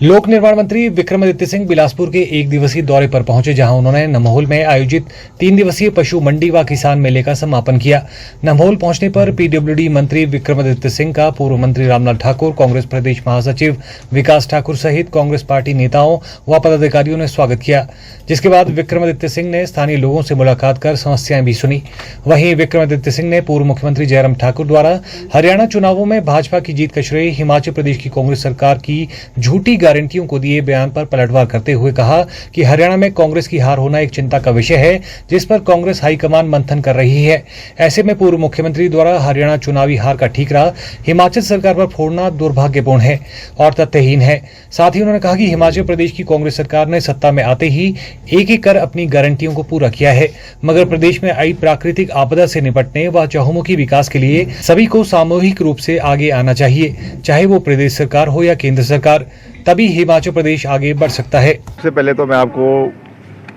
लोक निर्माण मंत्री विक्रमादित्य सिंह बिलासपुर के एक दिवसीय दौरे पर पहुंचे, जहां उन्होंने नमोल में आयोजित 3 दिवसीय पशु मंडी व किसान मेले का समापन किया। नमोल पहुंचने पर पीडब्ल्यूडी मंत्री विक्रमादित्य सिंह का पूर्व मंत्री रामलाल ठाकुर, कांग्रेस प्रदेश महासचिव विकास ठाकुर सहित कांग्रेस पार्टी नेताओं व पदाधिकारियों ने स्वागत किया, जिसके बाद विक्रमादित्य सिंह ने स्थानीय लोगों से मुलाकात कर समस्याएं भी सुनी। वहीं विक्रमादित्य सिंह ने पूर्व मुख्यमंत्री जयराम ठाकुर द्वारा हरियाणा चुनावों में भाजपा की जीत का श्रेय हिमाचल प्रदेश की कांग्रेस सरकार की झूठी गारंटियों को दिए बयान पर पलटवार करते हुए कहा कि हरियाणा में कांग्रेस की हार होना एक चिंता का विषय है, जिस पर कांग्रेस हाईकमान मंथन कर रही है। ऐसे में पूर्व मुख्यमंत्री द्वारा हरियाणा चुनावी हार का ठीकरा हिमाचल सरकार पर फोड़ना दुर्भाग्यपूर्ण है और तथ्यहीन है। साथ ही उन्होंने कहा कि हिमाचल प्रदेश की कांग्रेस सरकार ने सत्ता में आते ही एक कर अपनी गारंटियों को पूरा किया है, मगर प्रदेश में आई प्राकृतिक आपदा से निपटने व चहुमुखी विकास के लिए सभी को सामूहिक रूप से आगे आना चाहिए, चाहे वो प्रदेश सरकार हो या केंद्र सरकार, तभी हिमाचल प्रदेश आगे बढ़ सकता है। सबसे पहले तो मैं आपको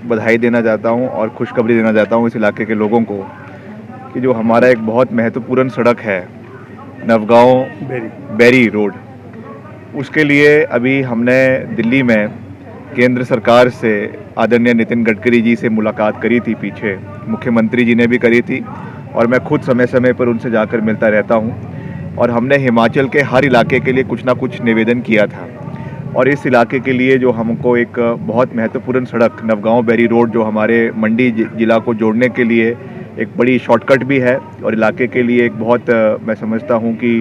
बधाई देना चाहता हूं और खुशखबरी देना चाहता हूं इस इलाके के लोगों को कि जो हमारा एक बहुत महत्वपूर्ण सड़क है नवगांव बैरी रोड, उसके लिए अभी हमने दिल्ली में केंद्र सरकार से आदरणीय नितिन गडकरी जी से मुलाकात करी थी, पीछे मुख्यमंत्री जी ने भी करी थी और मैं खुद समय समय पर उनसे जाकर मिलता रहता हूं। और हमने हिमाचल के हर इलाके के लिए कुछ ना कुछ निवेदन किया था और इस इलाके के लिए जो हमको एक बहुत महत्वपूर्ण सड़क नवगांव बैरी रोड जो हमारे मंडी जिला को जोड़ने के लिए एक बड़ी शॉर्टकट भी है और इलाके के लिए एक बहुत मैं समझता हूं कि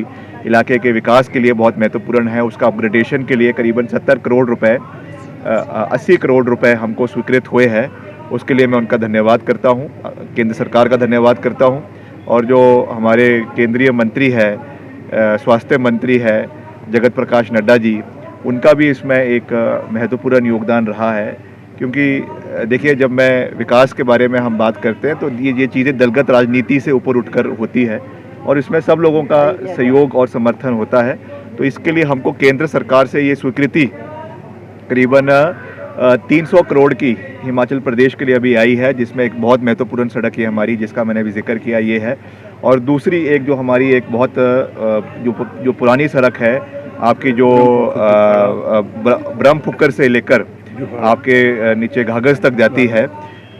इलाके के विकास के लिए बहुत महत्वपूर्ण है। उसका अपग्रेडेशन के लिए करीबन 70 करोड़ रुपए 80 करोड़ रुपए हमको स्वीकृत हुए हैं। उसके लिए मैं उनका धन्यवाद करता हूं, केंद्र सरकार का धन्यवाद करता हूं। और जो हमारे केंद्रीय मंत्री है, स्वास्थ्य मंत्री है जगत प्रकाश नड्डा जी, उनका भी इसमें एक महत्वपूर्ण योगदान रहा है। क्योंकि देखिए, जब मैं विकास के बारे में हम बात करते हैं तो ये चीज़ें दलगत राजनीति से ऊपर उठकर होती है और इसमें सब लोगों का सहयोग और समर्थन होता है। तो इसके लिए हमको केंद्र सरकार से ये स्वीकृति करीबन 300 करोड़ की हिमाचल प्रदेश के लिए अभी आई है, जिसमें एक बहुत महत्वपूर्ण सड़क है हमारी, जिसका मैंने भी जिक्र किया ये है। और दूसरी एक जो हमारी एक बहुत जो पुरानी सड़क है आपकी, जो ब्रह्मपुक्कर से लेकर आपके नीचे घाघस तक जाती है,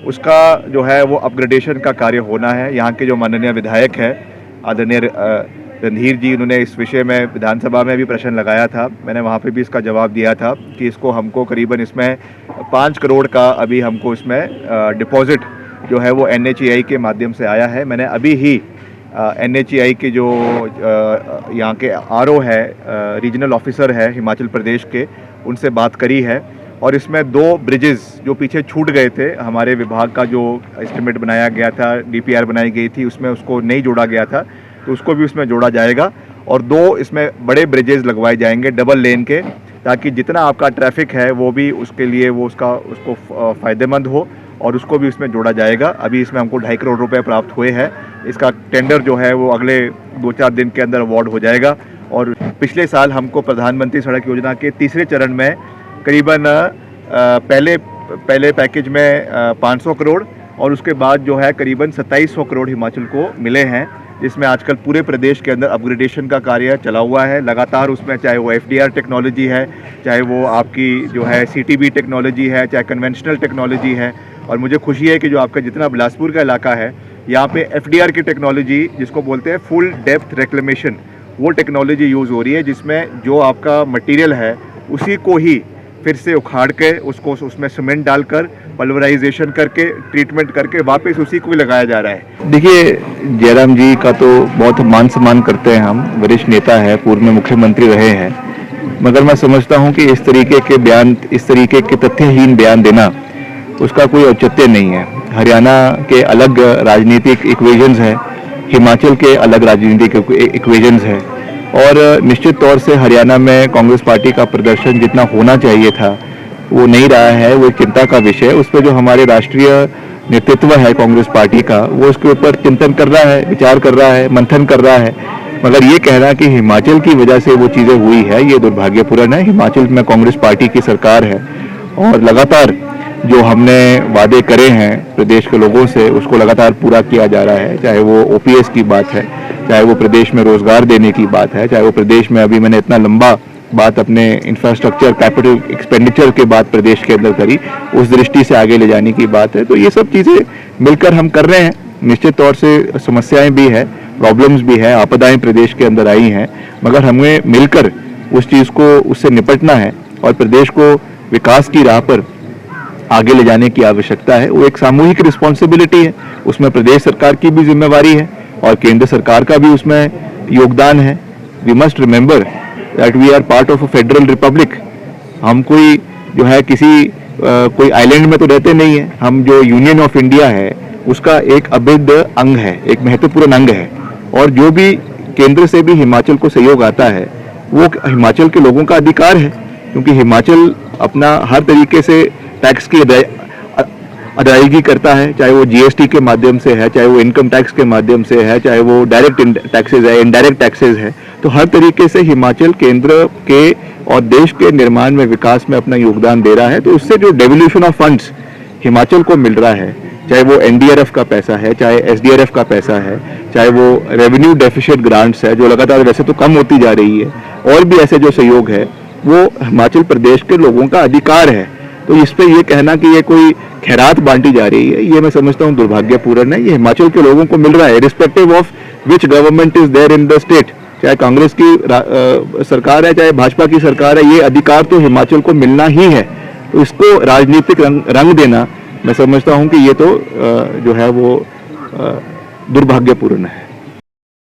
उसका जो है वो अपग्रेडेशन का कार्य होना है। यहाँ के जो माननीय विधायक है आदरणीय रणधीर जी, उन्होंने इस विषय में विधानसभा में भी प्रश्न लगाया था, मैंने वहाँ पे भी इसका जवाब दिया था कि इसको हमको करीबन इसमें 5 करोड़ का अभी हमको इसमें डिपॉजिट जो है वो NHAI के माध्यम से आया है। मैंने अभी ही NHAI के जो यहाँ के RO है, रीजनल ऑफिसर है हिमाचल प्रदेश के, उनसे बात करी है और इसमें 2 ब्रिजेस जो पीछे छूट गए थे, हमारे विभाग का जो एस्टिमेट बनाया गया था, DPR बनाई गई थी, उसमें उसको नहीं जोड़ा गया था, तो उसको भी उसमें जोड़ा जाएगा। और 2 इसमें बड़े ब्रिजेस लगवाए जाएंगे डबल लेन के, ताकि जितना आपका ट्रैफिक है वो भी उसके लिए वो उसको फ़ायदेमंद हो और उसको भी उसमें जोड़ा जाएगा। अभी इसमें हमको 2.5 करोड़ रुपए प्राप्त हुए हैं। इसका टेंडर जो है वो अगले 2-4 दिन के अंदर अवार्ड हो जाएगा। और पिछले साल हमको प्रधानमंत्री सड़क योजना के तीसरे चरण में करीबन पहले पैकेज में 500 करोड़ और उसके बाद जो है करीबन 2700 करोड़ हिमाचल को मिले हैं, जिसमें आजकल पूरे प्रदेश के अंदर अपग्रेडेशन का कार्य चला हुआ है लगातार। उसमें चाहे वो FDR टेक्नोलॉजी है, चाहे वो आपकी जो है CTB टेक्नोलॉजी है, चाहे कन्वेंशनल टेक्नोलॉजी है। और मुझे खुशी है कि जो आपका जितना बिलासपुर का इलाका है, यहाँ पे FDR की टेक्नोलॉजी जिसको बोलते हैं फुल डेप्थ रिक्लेमेशन, वो टेक्नोलॉजी यूज़ हो रही है, जिसमें जो आपका मटेरियल है उसी को ही फिर से उखाड़ के उसको उसमें सीमेंट डालकर पल्वराइजेशन करके ट्रीटमेंट करके वापस उसी को ही लगाया जा रहा है। देखिए, जयराम जी का तो बहुत मान सम्मान करते हैं हम, वरिष्ठ नेता है, पूर्व में मुख्यमंत्री रहे हैं, मगर मैं समझता हूं कि इस तरीके के बयान, इस तरीके के तथ्यहीन बयान देना, उसका कोई औचित्य नहीं है। हरियाणा के अलग राजनीतिक इक्वेशंस हैं, हिमाचल के अलग राजनीतिक इक्वेशंस हैं और निश्चित तौर से हरियाणा में कांग्रेस पार्टी का प्रदर्शन जितना होना चाहिए था वो नहीं रहा है। वो एक चिंता का विषय है। उस पर जो हमारे राष्ट्रीय नेतृत्व है कांग्रेस पार्टी का, वो उसके ऊपर चिंतन कर रहा है, विचार कर रहा है, मंथन कर रहा है, मगर ये कहना कि हिमाचल की वजह से वो चीज़ें हुई है, ये दुर्भाग्यपूर्ण है। हिमाचल में कांग्रेस पार्टी की सरकार है और लगातार जो हमने वादे करे हैं प्रदेश के लोगों से, उसको लगातार पूरा किया जा रहा है। चाहे वो OPS की बात है, चाहे वो प्रदेश में रोजगार देने की बात है, चाहे वो प्रदेश में अभी मैंने इतना लंबा बात अपने इंफ्रास्ट्रक्चर कैपिटल एक्सपेंडिचर के बाद प्रदेश के अंदर करी, उस दृष्टि से आगे ले जाने की बात है। तो ये सब चीज़ें मिलकर हम कर रहे हैं। निश्चित तौर से समस्याएं भी है, प्रॉब्लम्स भी है, आपदाएं प्रदेश के अंदर आई हैं, मगर हमें मिलकर उस चीज़ को उससे निपटना है और प्रदेश को विकास की राह पर आगे ले जाने की आवश्यकता है। वो एक सामूहिक रिस्पॉन्सिबिलिटी है, उसमें प्रदेश सरकार की भी जिम्मेवारी है और केंद्र सरकार का भी उसमें योगदान है। We must remember that we are part of a federal republic. हम कोई जो है किसी कोई आइलैंड में तो रहते नहीं है, हम जो यूनियन ऑफ इंडिया है उसका एक अभिन्न अंग है, एक महत्वपूर्ण अंग है। और जो भी केंद्र से भी हिमाचल को सहयोग आता है वो हिमाचल के लोगों का अधिकार है, क्योंकि हिमाचल अपना हर तरीके से टैक्स की अदायगी करता है, चाहे वो जीएसटी के माध्यम से है, चाहे वो इनकम टैक्स के माध्यम से है, चाहे वो डायरेक्ट टैक्सेस है, इनडायरेक्ट टैक्सेस है। तो हर तरीके से हिमाचल केंद्र के और देश के निर्माण में, विकास में अपना योगदान दे रहा है। तो उससे जो डेवल्यूशन ऑफ फंड्स हिमाचल को मिल रहा है, चाहे वो एनडीआरएफ का पैसा है, चाहे एसडीआरएफ का पैसा है, चाहे वो रेवेन्यू डेफिसिट ग्रांट्स है जो लगातार वैसे तो कम होती जा रही है, और भी ऐसे जो सहयोग है वो हिमाचल प्रदेश के लोगों का अधिकार है। तो इस पे ये कहना कि ये कोई खैरात बांटी जा रही है, ये मैं समझता हूँ दुर्भाग्यपूर्ण है। ये हिमाचल के लोगों को मिल रहा है, respective of which government is there in the state, चाहे कांग्रेस की सरकार है, चाहे भाजपा की सरकार है, ये अधिकार तो हिमाचल को मिलना ही है। तो इसको राजनीतिक रंग देना मैं समझता हूँ कि ये तो जो है वो दुर्भाग्यपूर्ण है।